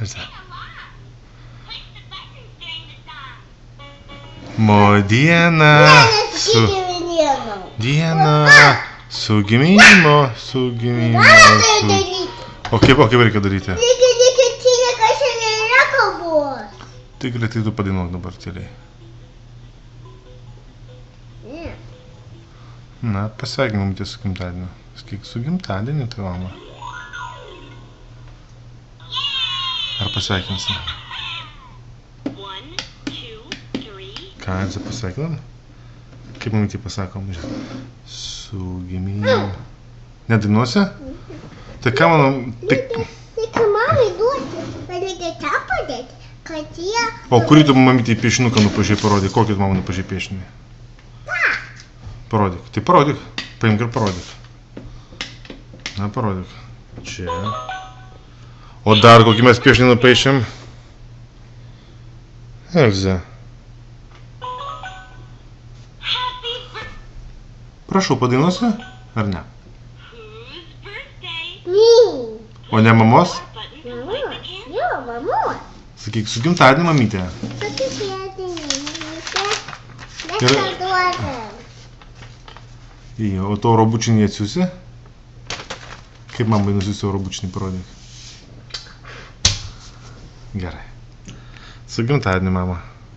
Elza. Mo diena su gimimo, su gimimo. O kaip reikia daryti? Tikrai tai tu padainuok dabar tyliai. Na, pasveikinam mamytę su gimtadieniu. Sakyk, su gimtadieniu tai mama. Ar pasveikinsi? Ką, Elza, pasveikinam? Kaip mamytė pasakom? Su gimimo. Nedainuosi? Tai ką mano... Tai mamai duoti, reikia tą padėti, kad jie... O kurį tu mamytė piešinuką nupažiai parodė? Kokį tu mamą nupažiai piešinį? Parodyk. Tai parodyk. Paimk ir parodyk. Na, parodyk. Čia. O dar kokį mes piešinį nupaišėm? Elza. Prašau, padainuosi? Ar ne? O ne mamos? Jo, mamos. Sakyk, su gimtadieniu mamytė. O to robučinį atsiųsi? Kaip mamai nusiųsi robučinį, parodyk. Gerai. Su gimtadieniu, mama.